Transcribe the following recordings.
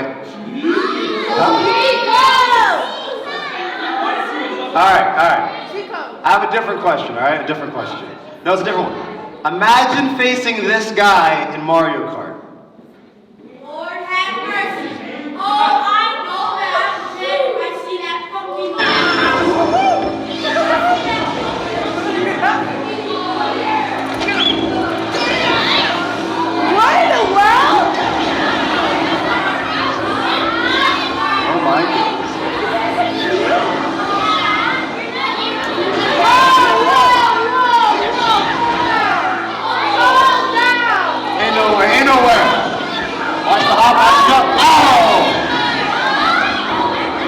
right? Huh? All right. I have a different question, all right? A different question. No, it's a different one. Imagine facing this guy in Mario Kart. Lord have mercy. Oh, I know that. I see that pumpkin. What in the world? Oh my goodness. Ain't nowhere. Watch the hop, watch the jump. Oh!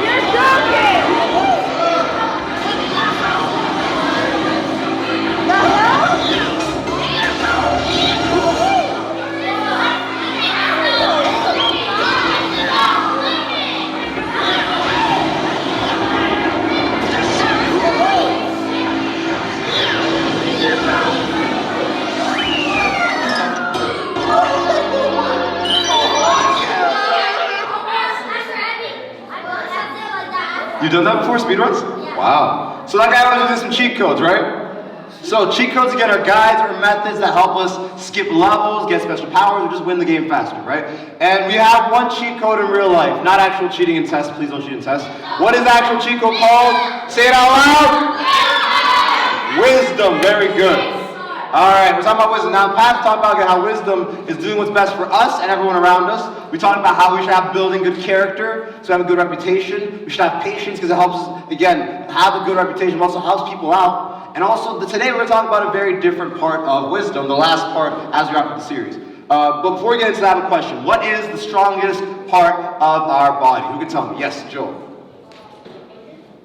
You're joking. The hell? You done that before, speedruns? Yeah. Wow. So that guy wanted to do some cheat codes, right? So cheat codes, again, are guides or methods that help us skip levels, get special powers, or just win the game faster, right? And we have one cheat code in real life, not actual cheating in tests. Please don't cheat in tests. What is the actual cheat code called? Say it out loud. Wisdom. Very good. All right, we're talking about wisdom. Now, Pat talked about how wisdom is doing what's best for us and everyone around us. We talked about how we should have building good character, so we have a good reputation. We should have patience because it helps us, again, have a good reputation, but also helps people out. And also, today we're going to talk about a very different part of wisdom, the last part as we wrap up the series. But before we get into that, I have a question. What is the strongest part of our body? Who can tell me? Yes, Joel.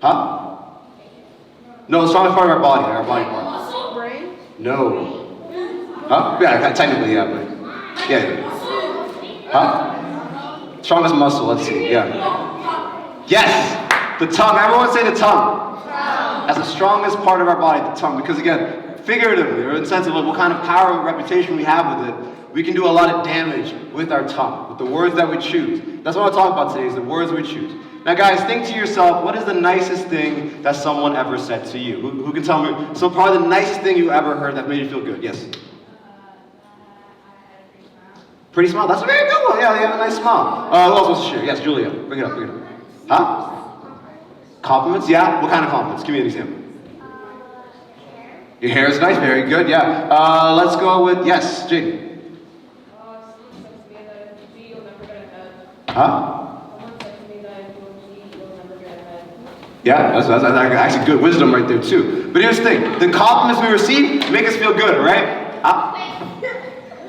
Huh? No, the strongest part of our body part. Brain? No. Huh? Yeah, technically, yeah, but yeah. Huh? Strongest muscle, let's see, yeah. Yes! The tongue. Everyone say the tongue. That's the strongest part of our body, the tongue. Because again, figuratively, or in the sense of what kind of power and reputation we have with it, we can do a lot of damage with our tongue, with the words that we choose. That's what I'm talking about today, is the words we choose. Now guys, think to yourself, what is the nicest thing that someone ever said to you? Who can tell me? So probably the nicest thing you ever heard that made you feel good. Yes? Pretty smile. That's a very good one. Yeah, you have a nice smile. Who else wants to share? Yes, Julia. Bring it up. Huh? Compliments? Yeah? What kind of compliments? Give me an example. Your hair is nice. Very good. Yeah. Let's go with, yes, Jake. Huh? Yeah, that's actually good wisdom right there too. But here's the thing, the compliments we receive make us feel good, right?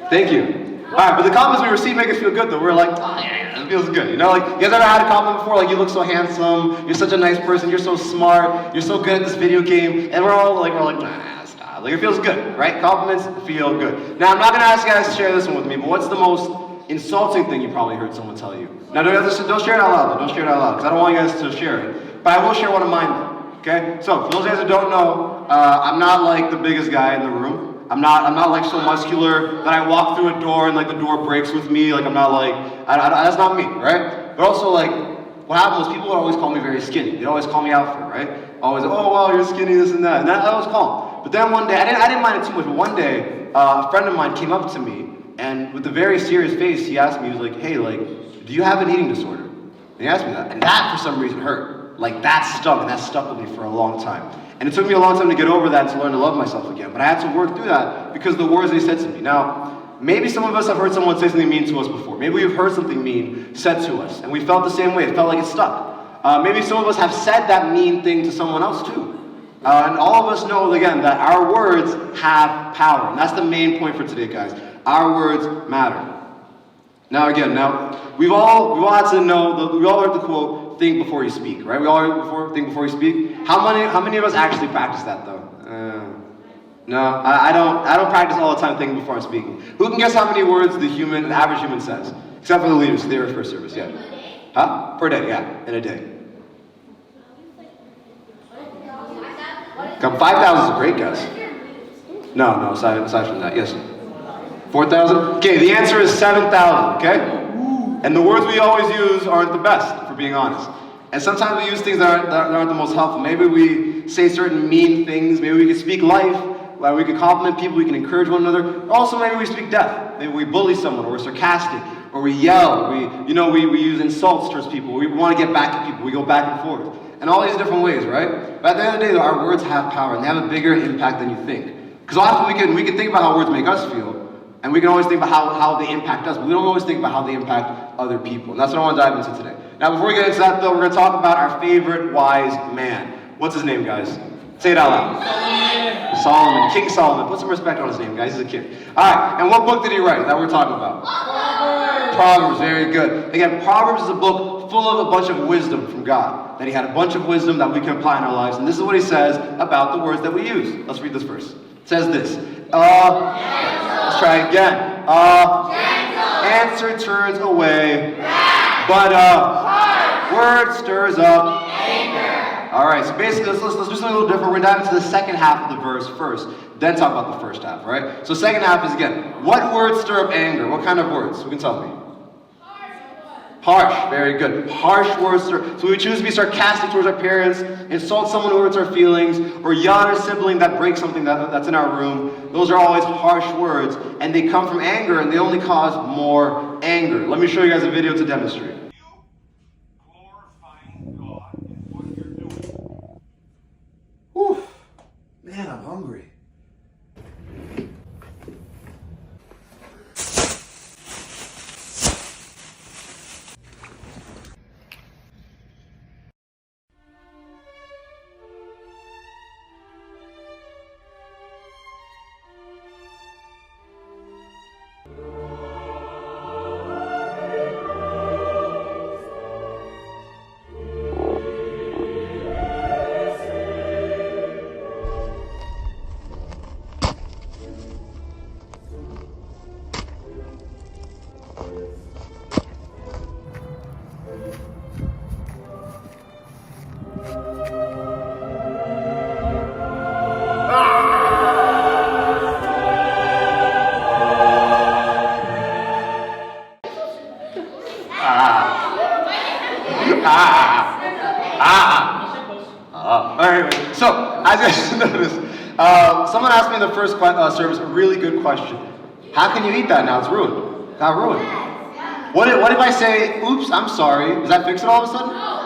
Thank you. Alright, but the compliments we receive make us feel good though. We're like, oh yeah, it feels good. You know, like, you guys ever had a compliment before? Like, you look so handsome, you're such a nice person, you're so smart, you're so good at this video game, and we're like, nah, stop. Like, it feels good, right? Compliments feel good. Now, I'm not gonna ask you guys to share this one with me, but what's the most insulting thing you probably heard someone tell you? Now, don't share it out loud though. Don't share it out loud, because I don't want you guys to share it. But I will share one of mine though, okay? So, for those guys who don't know, I'm not like the biggest guy in the room. I'm not like so muscular that I walk through a door and like the door breaks with me. Like, I'm not like, that's not me, right? But also, like, what happened was people would always call me very skinny. They'd always call me out for it, right? Always, oh wow, you're skinny, this and that. And that was calm. But then one day, I didn't mind it too much, but one day, a friend of mine came up to me, and with a very serious face, he asked me, he was like, hey, like, do you have an eating disorder? And he asked me that, and that for some reason hurt. Like, that stung, and that stuck with me for a long time. And it took me a long time to get over that, to learn to love myself again. But I had to work through that because of the words they said to me. Now, maybe some of us have heard someone say something mean to us before. Maybe we've heard something mean said to us, and we felt the same way. It felt like it stuck. Maybe some of us have said that mean thing to someone else too. And all of us know, again, that our words have power. And that's the main point for today, guys. Our words matter. Now, again, we've all had to know, we all heard the quote, think before you speak, right? We all heard think before you speak. How many of us actually practice that, though? No, I don't practice all the time thinking before I'm speaking. Who can guess how many words an average human says? Except for the leaders, they were first service, yeah. Huh? Per day, yeah, in a day. 5,000 is a great guess. No, aside from that, yes. 4,000? Okay, the answer is 7,000, okay? And the words we always use aren't the best, if we're being honest. And sometimes we use things that aren't the most helpful. Maybe we say certain mean things. Maybe we can speak life. We can compliment people. We can encourage one another. Also, maybe we speak death. Maybe we bully someone, or we're sarcastic, or we yell. We use insults towards people. We want to get back at people. We go back and forth. And all these different ways, right? But at the end of the day, our words have power, and they have a bigger impact than you think. Because often we can think about how words make us feel, and we can always think about how they impact us, but we don't always think about how they impact other people. And that's what I want to dive into today. Now, before we get into that, though, we're going to talk about our favorite wise man. What's his name, guys? Say it out loud. Solomon. King Solomon. Put some respect on his name, guys. He's a king. All right, and what book did he write that we're talking about? Proverbs. Very good. Again, Proverbs is a book full of a bunch of wisdom from God. That he had a bunch of wisdom that we can apply in our lives. And this is what he says about the words that we use. Let's read this verse. It says this. Let's try again. Answer turns away, but word stirs up anger. All right, so basically, let's do something a little different. We're going to dive into the second half of the verse first, then talk about the first half, all right? So second half is, again, what words stir up anger? What kind of words? Who can tell me? Harsh, very good. Harsh words. So we choose to be sarcastic towards our parents, insult someone who hurts our feelings, or yell at our sibling that breaks something that's in our room. Those are always harsh words, and they come from anger, and they only cause more anger. Let me show you guys a video to demonstrate. Glorifying God in what you're doing. Whew. Man, I'm hungry. Alright, so as you guys noticed, someone asked me in the first service a really good question. How can you eat that now? It's ruined. Got ruined. What if I say, oops, I'm sorry? Does that fix it all of a sudden? No,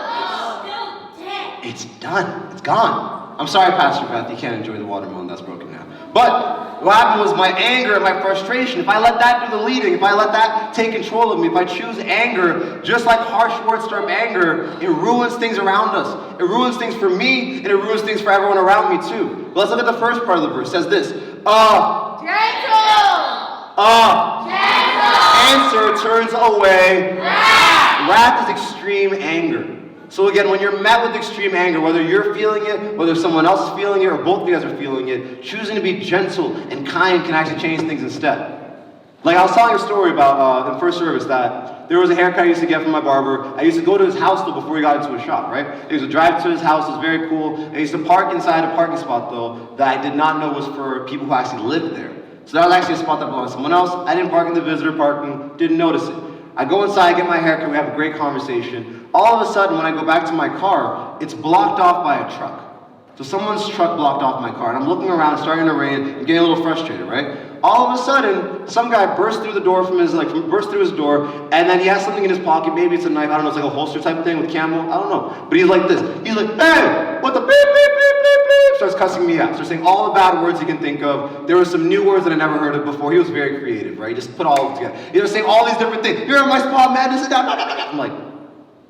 it's still dead. It's done. It's gone. I'm sorry, Pastor Beth, you can't enjoy the watermelon that's broken now. But what happened was my anger and my frustration. If I let that do the leading, if I let that take control of me, if I choose anger, just like harsh words stir up anger, it ruins things around us. It ruins things for me, and it ruins things for everyone around me too. But let's look at the first part of the verse. It says this. Answer turns away. Wrath is extreme anger. So again, when you're met with extreme anger, whether you're feeling it, whether someone else is feeling it, or both of you guys are feeling it, choosing to be gentle and kind can actually change things instead. Like I was telling a story about in first service that there was a haircut I used to get from my barber. I used to go to his house though before he got into a shop, right? I used to drive to his house, it was very cool. I used to park inside a parking spot though that I did not know was for people who actually lived there. So that was actually a spot that belonged to someone else. I didn't park in the visitor parking, didn't notice it. I go inside, get my haircut, we have a great conversation. All of a sudden, when I go back to my car, it's blocked off by a truck. So someone's truck blocked off my car, and I'm looking around, it's starting to rain, I'm getting a little frustrated, right? All of a sudden, some guy bursts through the door bursts through his door, and then he has something in his pocket, maybe it's a knife, I don't know, it's like a holster type of thing with camo, I don't know. But he's like this, he's like, hey, what the beep, beep, beep, beep, beep, starts cussing me out, starts saying all the bad words he can think of. There were some new words that I never heard of before. He was very creative, right? He just put all of it together. He was saying all these different things. You're in my spot, man, this is that, I'm like,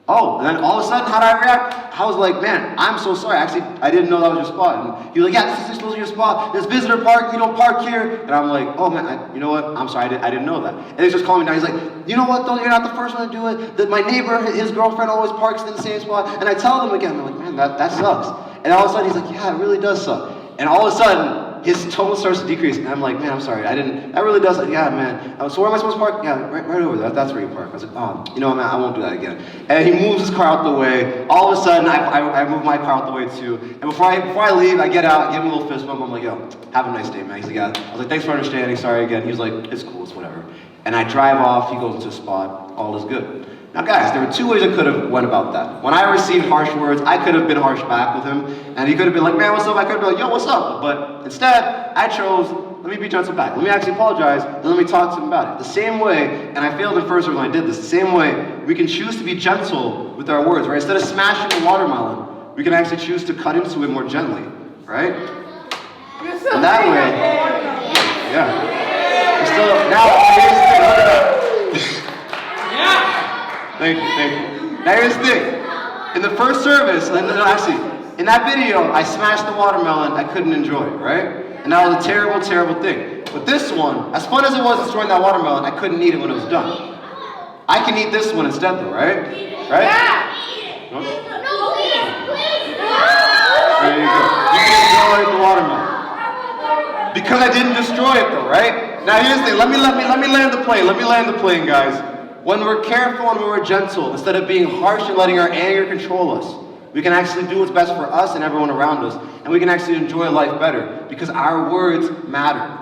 oh, and then all of a sudden, how did I react? I was like, man, I'm so sorry. Actually, I didn't know that was your spot. And he was like, yeah, this is supposed to be your spot. This visitor park, you don't park here. And I'm like, oh man, you know what? I'm sorry, I didn't know that. And he's just calling me down. He's like, you know what though? You're not the first one to do it. That my neighbor, his girlfriend always parks in the same spot. And I tell them again, I'm like, man, that sucks. And all of a sudden, he's like, yeah, it really does suck. And all of a sudden, his tone starts to decrease, and I'm like, man, I'm sorry, that really does, yeah, man. So where am I supposed to park? Yeah, right over there, that's where you park. I was like, oh, you know what, man, I won't do that again. And he moves his car out the way. All of a sudden, I move my car out the way too. And before I leave, I get out, give him a little fist bump. I'm like, yo, have a nice day, man. He's like, yeah. I was like, thanks for understanding, sorry again. He was like, it's cool, it's whatever. and I drive off, he goes into a spot, all is good. Now guys, there were two ways I could have went about that. When I received harsh words, I could have been harsh back with him, and he could have been like, man, what's up? I could have been like, yo, what's up? But instead, I chose, let me be gentle back. Let me actually apologize, and let me talk to him about it. The same way, and I failed in first when I did this, the same way, we can choose to be gentle with our words, right? Instead of smashing the watermelon, we can actually choose to cut into it more gently, right? And that way, yeah. Still, now, here's the thing, look at that. Thank you. Now here's the thing. In the first service, actually, in that video, I smashed the watermelon, I couldn't enjoy it, right? And that was a terrible, terrible thing. But this one, as fun as it was destroying that watermelon, I couldn't eat it when it was done. I can eat this one instead though, right? Right? Yeah. No? No, please. There you go. You can enjoy the watermelon. Because I didn't destroy it though, right? Now here's the thing, let me land the plane, guys. When we're careful and when we're gentle, instead of being harsh and letting our anger control us, we can actually do what's best for us and everyone around us, and we can actually enjoy life better, because our words matter.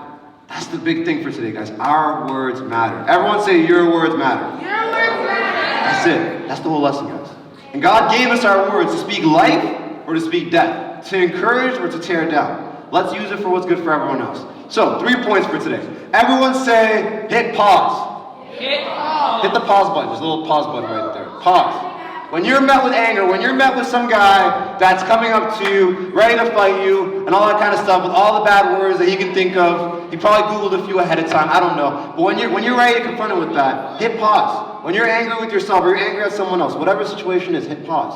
That's the big thing for today, guys. Our words matter. Everyone say, your words matter. Your words matter. That's it. That's the whole lesson, guys. And God gave us our words to speak life or to speak death, to encourage or to tear down. Let's use it for what's good for everyone else. So, 3 points for today. Everyone say, hit pause. Hit the pause button. There's a little pause button right there. Pause. When you're met with anger, when you're met with some guy that's coming up to you, ready to fight you, and all that kind of stuff, with all the bad words that he can think of, he probably Googled a few ahead of time, I don't know. But when you're ready to confront him with that, hit pause. When you're angry with yourself or you're angry at someone else, whatever the situation is, hit pause.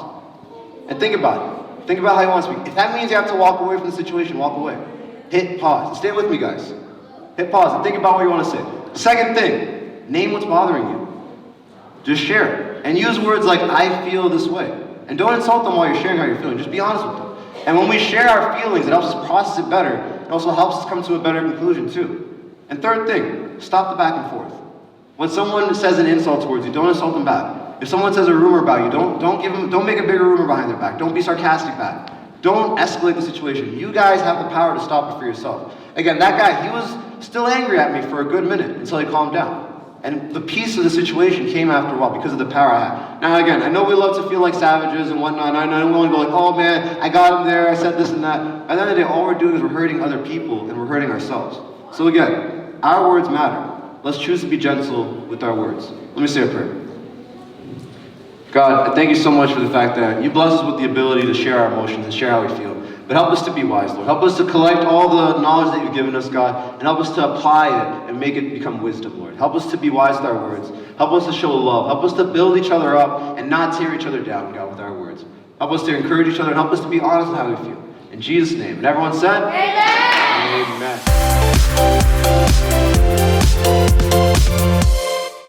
And think about it. Think about how you want to speak. If that means you have to walk away from the situation, walk away. Hit pause. Stay with me, guys. Hit pause and think about what you want to say. Second thing, name what's bothering you. Just share it. And use words like, I feel this way. And don't insult them while you're sharing how you're feeling. Just be honest with them. And when we share our feelings, it helps us process it better. It also helps us come to a better conclusion too. And third thing, stop the back and forth. When someone says an insult towards you, don't insult them back. If someone says a rumor about you, don't make a bigger rumor behind their back. Don't be sarcastic back. Don't escalate the situation. You guys have the power to stop it for yourself. Again, that guy, he was still angry at me for a good minute until he calmed down. And the peace of the situation came after a while because of the power I had. Now again, I know we love to feel like savages and whatnot, and I know we want to go like, oh man, I got him there, I said this and that. At the end of the day, all we're doing is we're hurting other people and we're hurting ourselves. So again, our words matter. Let's choose to be gentle with our words. Let me say a prayer. God, I thank you so much for the fact that you bless us with the ability to share our emotions and share how we feel. But help us to be wise, Lord. Help us to collect all the knowledge that you've given us, God, and help us to apply it and make it become wisdom, Lord. Help us to be wise with our words. Help us to show love. Help us to build each other up and not tear each other down, God, with our words. Help us to encourage each other and help us to be honest with how we feel. In Jesus' name. And everyone said? Amen. Amen.